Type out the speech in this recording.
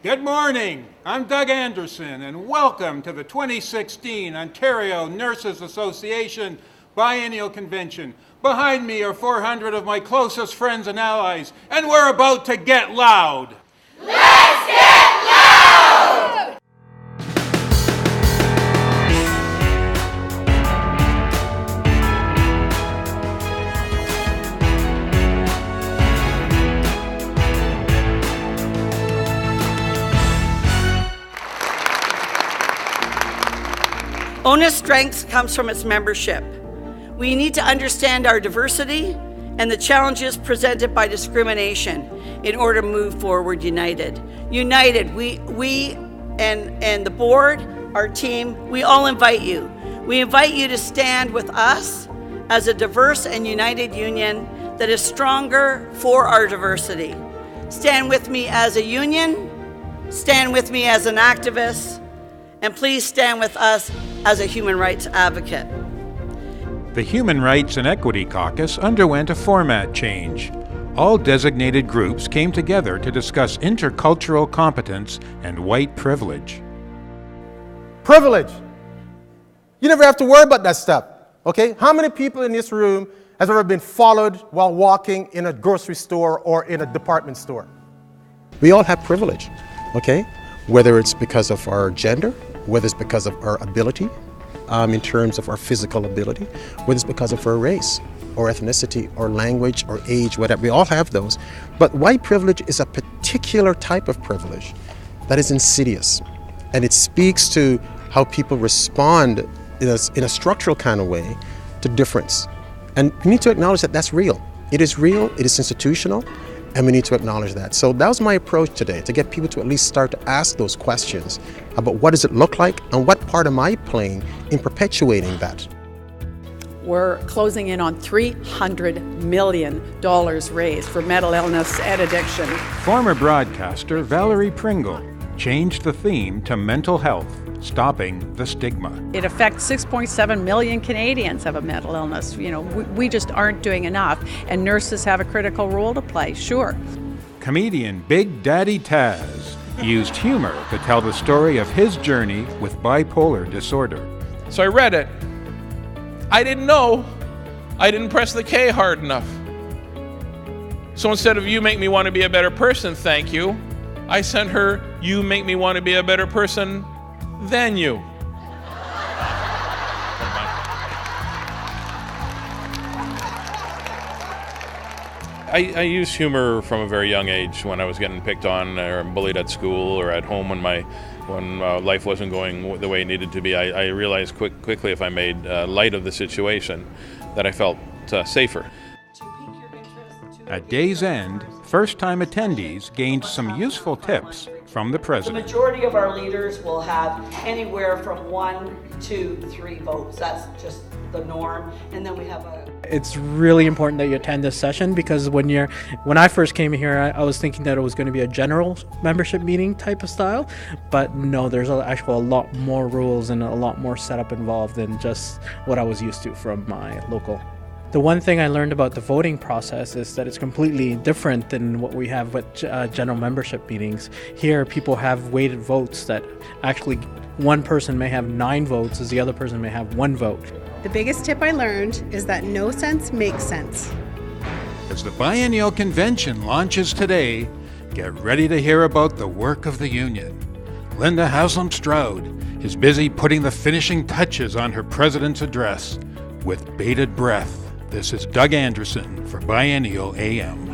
Good morning. I'm Doug Anderson, and welcome to the 2016 Ontario Nurses Association Biennial Convention. Behind me are 400 of my closest friends and allies, and we're about to get loud. Let's get loud! ONA's strength comes from its membership. We need to understand our diversity and the challenges presented by discrimination in order to move forward united. United, we and the board, our team, we all invite you. We invite you to stand with us as a diverse and united union that is stronger for our diversity. Stand with me as a union, stand with me as an activist, and please stand with us as a human rights advocate. The Human Rights and Equity Caucus underwent a format change. All designated groups came together to discuss intercultural competence and white privilege. Privilege. You never have to worry about that stuff, okay? How many people in this room has ever been followed while walking in a grocery store or in a department store? We all have privilege, okay? Whether it's because of our gender, whether it's because of our ability, in terms of our physical ability, whether it's because of our race or ethnicity or language or age, whatever. We all have those. But white privilege is a particular type of privilege that is insidious. And it speaks to how people respond in a structural kind of way to difference. And we need to acknowledge that that's real. It is real, it is institutional, and we need to acknowledge that. So that was my approach today, to get people to at least start to ask those questions about what does it look like and what part am I playing in perpetuating that. We're closing in on $300 million raised for mental illness and addiction. Former broadcaster Valerie Pringle changed the theme to mental health, stopping the stigma. It affects 6.7 million Canadians have a mental illness. You know, we just aren't doing enough, and nurses have a critical role to play, sure. Comedian Big Daddy Taz used humor to tell the story of his journey with bipolar disorder. So I read it. I didn't know I didn't press the K hard enough. So instead of "you make me want to be a better person, thank you," I sent her "you make me want to be a better person than you." I used humor from a very young age when I was getting picked on or bullied at school or at home when life wasn't going the way it needed to be. I realized quickly if I made light of the situation that I felt safer. At day's end, first-time attendees gained some useful tips from the The president. majority of our leaders will have anywhere from 1 to 3 votes. That's just the norm. And then we have It's really important that you attend this session, because when I first came here, I was thinking that it was going to be a general membership meeting type of style, but no, there's actually a lot more rules and a lot more setup involved than just what I was used to from my local. The one thing I learned about the voting process is that it's completely different than what we have with general membership meetings. Here, people have weighted votes that actually one person may have 9 votes as the other person may have 1 vote. The biggest tip I learned is that no sense makes sense. As the Biennial Convention launches today, get ready to hear about the work of the union. Linda Haslam Stroud is busy putting the finishing touches on her president's address. With bated breath, this is Doug Anderson for Biennial AM.